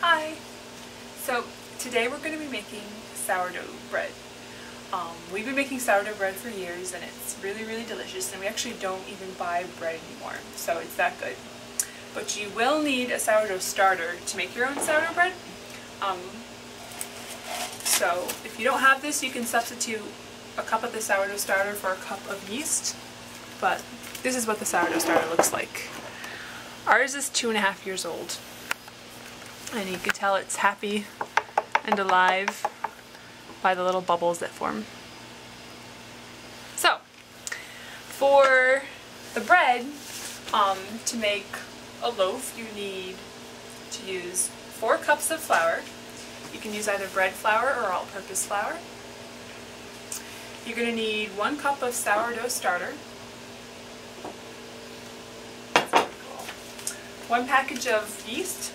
Hi! So today we're going to be making sourdough bread. We've been making sourdough bread for years and it's really delicious, and we actually don't even buy bread anymore, so it's that good. But you will need a sourdough starter to make your own sourdough bread. So if you don't have this, you can substitute a cup of the sourdough starter for a cup of yeast, but this is what the sourdough starter looks like. Ours is 2.5 years old. And you can tell it's happy and alive by the little bubbles that form. So, for the bread, to make a loaf, you need to use 4 cups of flour. You can use either bread flour or all-purpose flour. You're going to need 1 cup of sourdough starter, 1 package of yeast,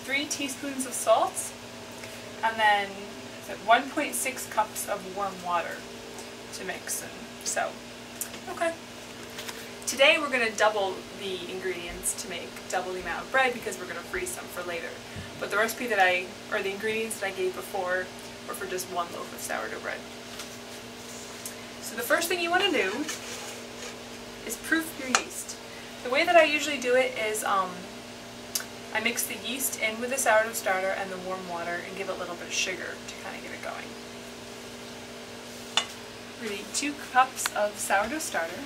3 teaspoons of salt, and then 1.6 cups of warm water to mix. And so, okay. Today we're going to double the ingredients to make double the amount of bread because we're going to freeze some for later. But the recipe that the ingredients that I gave before were for just 1 loaf of sourdough bread. So the first thing you want to do is proof your yeast. The way that I usually do it is I mix the yeast in with the sourdough starter and the warm water and give it a little bit of sugar to kind of get it going. We need 2 cups of sourdough starter.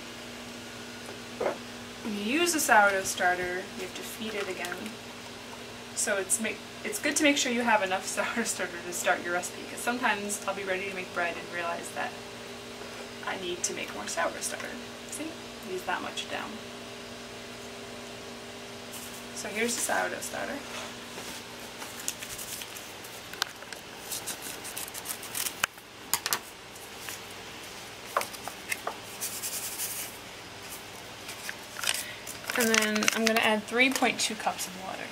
When you use the sourdough starter, you have to feed it again. So it's good to make sure you have enough sourdough starter to start your recipe, because sometimes I'll be ready to make bread and realize that I need to make more sourdough starter. See? Use that much down. So here's the sourdough starter. And then I'm going to add 3.2 cups of water.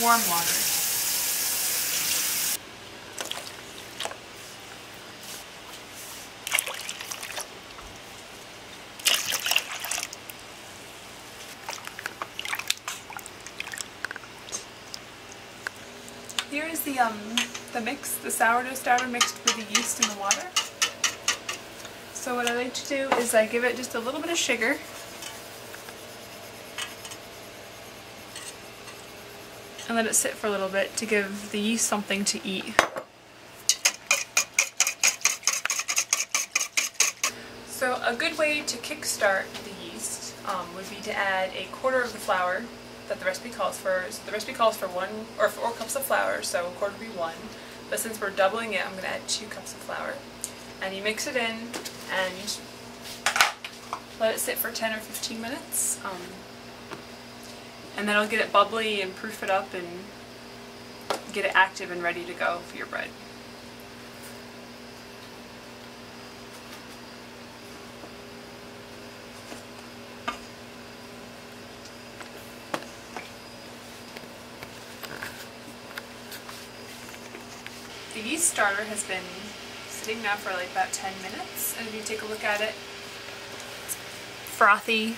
Warm water. Here is the mix, the sourdough starter mixed with the yeast and the water. So what I like to do is I give it just a little bit of sugar. And let it sit for a little bit to give the yeast something to eat. So a good way to kickstart the yeast would be to add 1/4 of the flour that the recipe calls for. So the recipe calls for 4 cups of flour, so 1/4 would be 1. But since we're doubling it, I'm going to add 2 cups of flour. And you mix it in and let it sit for 10 or 15 minutes. And then it'll get it bubbly and proof it up and get it active and ready to go for your bread. The yeast starter has been sitting now for like about 10 minutes, and if you take a look at it, it's frothy,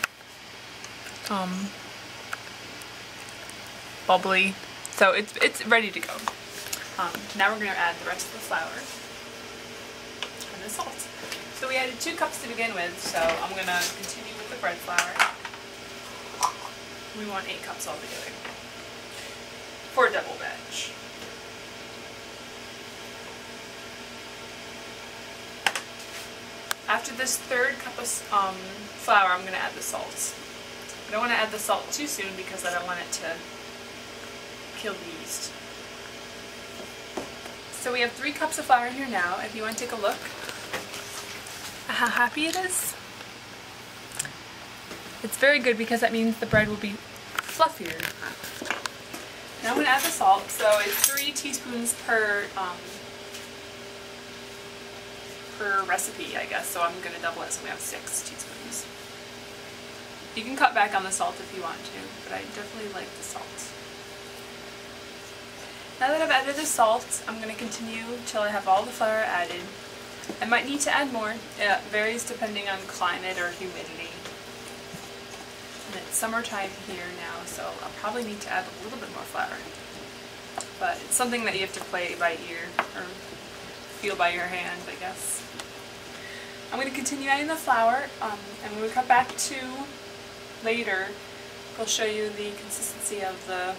bubbly, so it's ready to go. Now we're going to add the rest of the flour and the salt. So we added 2 cups to begin with, so I'm going to continue with the bread flour. We want 8 cups altogether for a double batch. After this 3rd cup of flour, I'm going to add the salt. I don't want to add the salt too soon because I don't want it to kill the yeast. So we have 3 cups of flour in here now. If you want to take a look at how happy it is. It's very good because that means the bread will be fluffier. Now I'm going to add the salt. So it's 3 teaspoons per recipe, I guess, so I'm going to double it, so we have 6 teaspoons. You can cut back on the salt if you want to, but I definitely like the salt. Now that I've added the salt, I'm going to continue till I have all the flour added. I might need to add more. It varies depending on climate or humidity. And then it's summertime here now, so I'll probably need to add a little bit more flour. But it's something that you have to play by ear, or feel by your hand, I guess. I'm going to continue adding the flour, and when we come back to later, I'll show you the consistency of the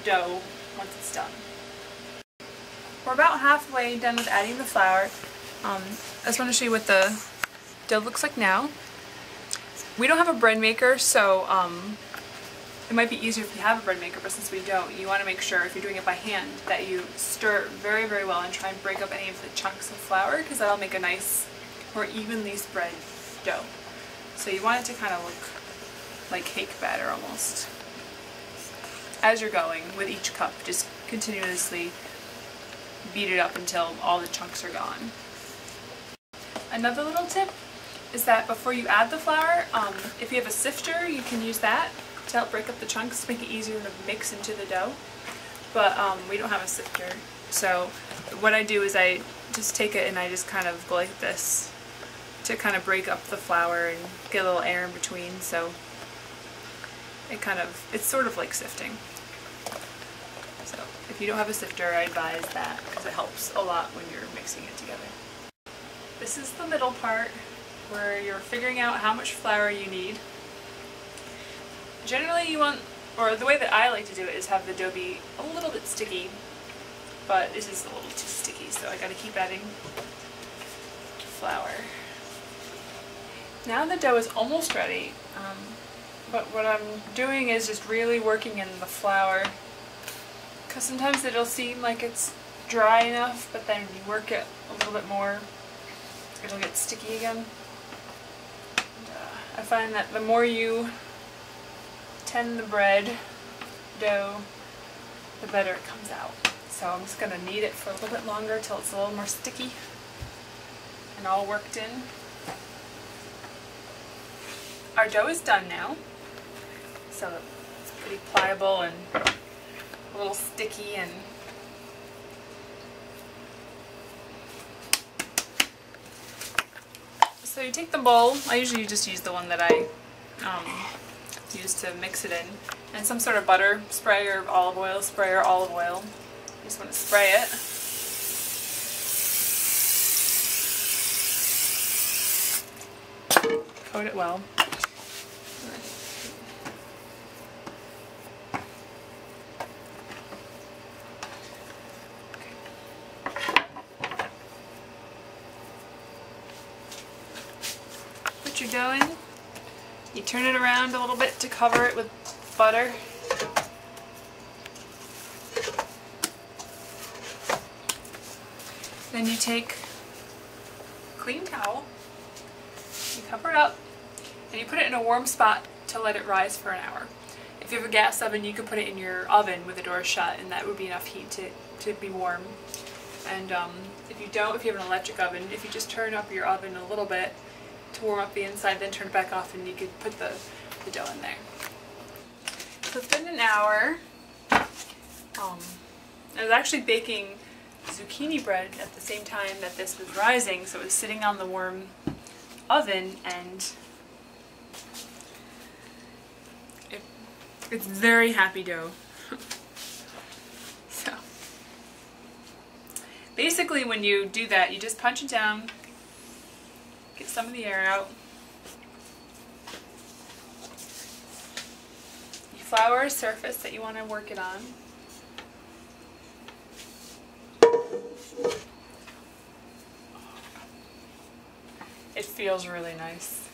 dough once it's done. We're about halfway done with adding the flour. I just want to show you what the dough looks like now. We don't have a bread maker, so it might be easier if you have a bread maker, but since we don't, you want to make sure if you're doing it by hand that you stir it very, very well and try and break up any of the chunks of flour, because that'll make a nice, more evenly spread dough. So you want it to kind of look like cake batter almost. As you're going with each cup, just continuously beat it up until all the chunks are gone. Another little tip is that before you add the flour, if you have a sifter, you can use that to help break up the chunks, to make it easier to mix into the dough. But we don't have a sifter, so what I do is I just take it and I just kind of go like this to kind of break up the flour and get a little air in between, so it's sort of like sifting. So if you don't have a sifter, I advise that because it helps a lot when you're mixing it together. This is the middle part where you're figuring out how much flour you need. Generally you want, or the way that I like to do it is have the dough be a little bit sticky, but this is a little too sticky, so I gotta keep adding flour. Now the dough is almost ready, but what I'm doing is just really working in the flour, because sometimes it'll seem like it's dry enough, but then you work it a little bit more, it'll get sticky again. And, I find that the more you tend the bread dough, the better it comes out. So I'm just going to knead it for a little bit longer till it's a little more sticky and all worked in. Our dough is done now, so it's pretty pliable and a little sticky, and so you take the bowl. I usually just use the one that I use to mix it in, and some sort of butter spray or olive oil spray or olive oil. You just want to spray it. Coat it well. Put your dough in. You turn it around a little bit to cover it with butter. Then you take a clean towel, you cover it up, and you put it in a warm spot to let it rise for an hour. If you have a gas oven, you could put it in your oven with the door shut, and that would be enough heat to be warm. And if you don't, if you have an electric oven, if you just turn up your oven a little bit to warm up the inside, then turn it back off, and you could put the dough in there. So it's been an hour. I was actually baking zucchini bread at the same time that this was rising, so it was sitting on the warm oven, and it's very happy dough. So basically when you do that, you just punch it down, get some of the air out. You flour a surface that you want to work it on. It feels really nice.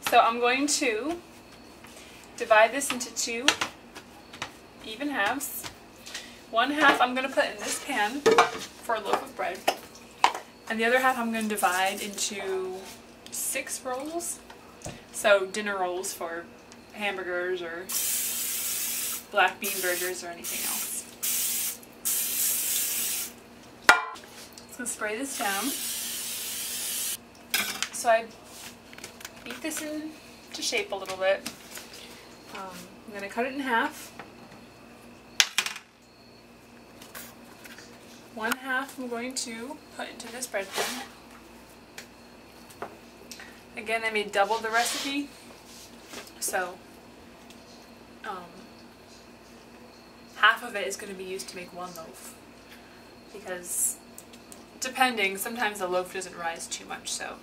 So I'm going to divide this into two even halves. One half I'm going to put in this pan for a loaf of bread, and the other half I'm going to divide into 6 rolls. So dinner rolls for hamburgers or black bean burgers or anything else. So spray this down. So I beat this into shape a little bit. I'm going to cut it in half. One half I'm going to put into this bread pan. Again, I made double the recipe, so half of it is going to be used to make one loaf, because depending, sometimes the loaf doesn't rise too much, so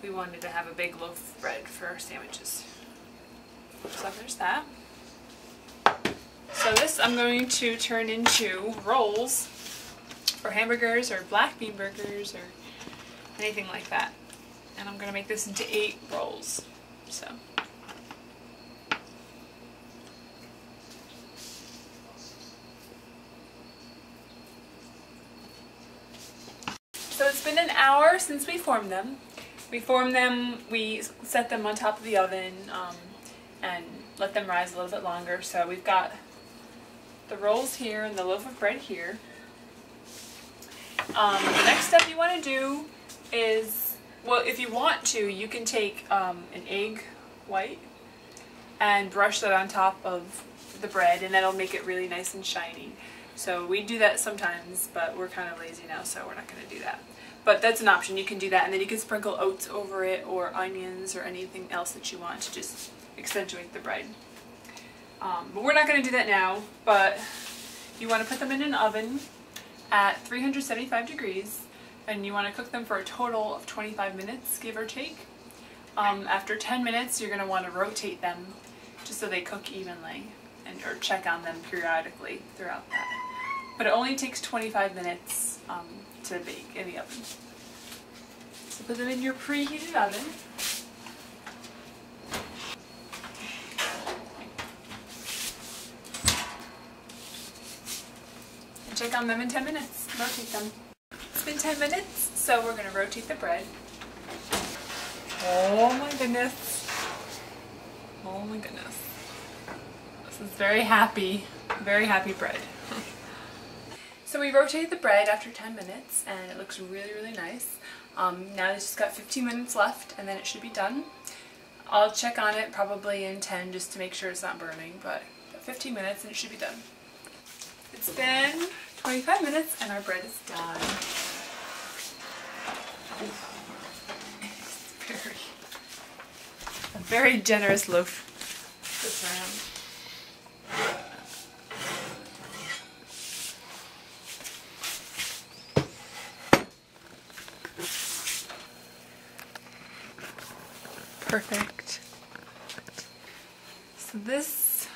we wanted to have a big loaf of bread for our sandwiches. So there's that. So this I'm going to turn into rolls for hamburgers or black bean burgers or anything like that. And I'm going to make this into 8 rolls. So it's been an hour since we formed them. We set them on top of the oven and let them rise a little bit longer. So we've got the rolls here and the loaf of bread here. The next step you want to do is, well, if you want to, you can take an egg white and brush that on top of the bread, and that'll make it really nice and shiny. So we do that sometimes, but we're kind of lazy now, so we're not going to do that. But that's an option. You can do that, and then you can sprinkle oats over it or onions or anything else that you want to just accentuate the bread. But we're not going to do that now, but you want to put them in an oven at 375 degrees, and you want to cook them for a total of 25 minutes, give or take. After 10 minutes, you're going to want to rotate them just so they cook evenly, or check on them periodically throughout that. But it only takes 25 minutes to bake in the oven. So put them in your preheated oven. And check on them in 10 minutes. Rotate them. It's been 10 minutes, so we're going to rotate the bread. Oh my goodness. Oh my goodness. This is very happy bread. So we rotated the bread after 10 minutes and it looks really, really nice. Now it's just got 15 minutes left and then it should be done. I'll check on it probably in 10 just to make sure it's not burning, but 15 minutes and it should be done. It's been 25 minutes and our bread is done. It's a very generous loaf this round. Perfect. So this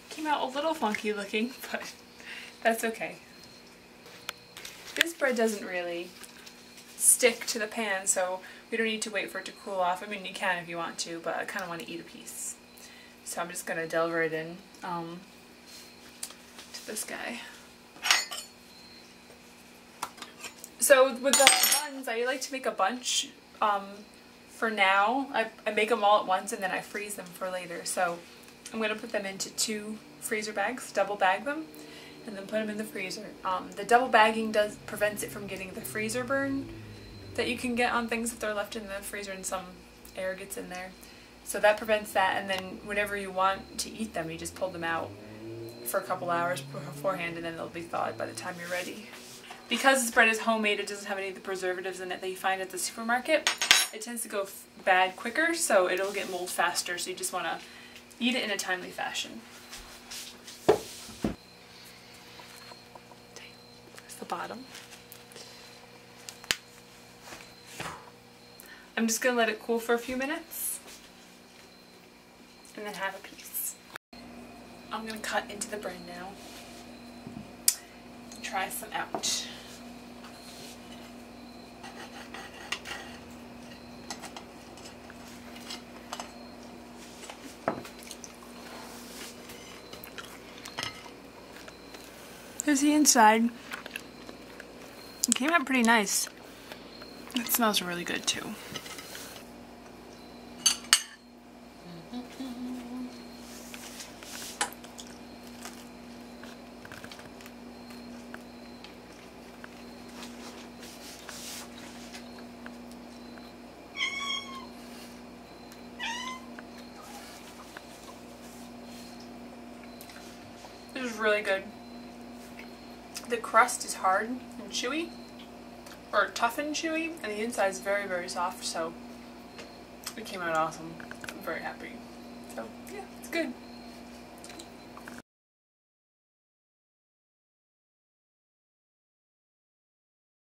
came out a little funky looking, but that's okay. This bread doesn't really stick to the pan, so we don't need to wait for it to cool off. I mean, you can if you want to, but I kind of want to eat a piece. So I'm just going to delve right in to this guy. So with the buns, I like to make a bunch. For now, I make them all at once and then I freeze them for later. So I'm going to put them into 2 freezer bags, double bag them, and then put them in the freezer. The double bagging prevents it from getting the freezer burn that you can get on things if they're left in the freezer and some air gets in there. So that prevents that, and then whenever you want to eat them, you just pull them out for a couple hours beforehand and then they'll be thawed by the time you're ready. Because this bread is homemade, it doesn't have any of the preservatives in it that you find at the supermarket. It tends to go bad quicker, so it'll get mold faster, so you just want to eat it in a timely fashion. There's the bottom. I'm just going to let it cool for a few minutes and then have a piece. I'm going to cut into the bread now and try some out. Here's the inside. It came out pretty nice. It smells really good too. This is really good. The crust is hard and chewy, or tough and chewy, and the inside is very, very soft, so It came out awesome. I'm very happy. So yeah, it's good.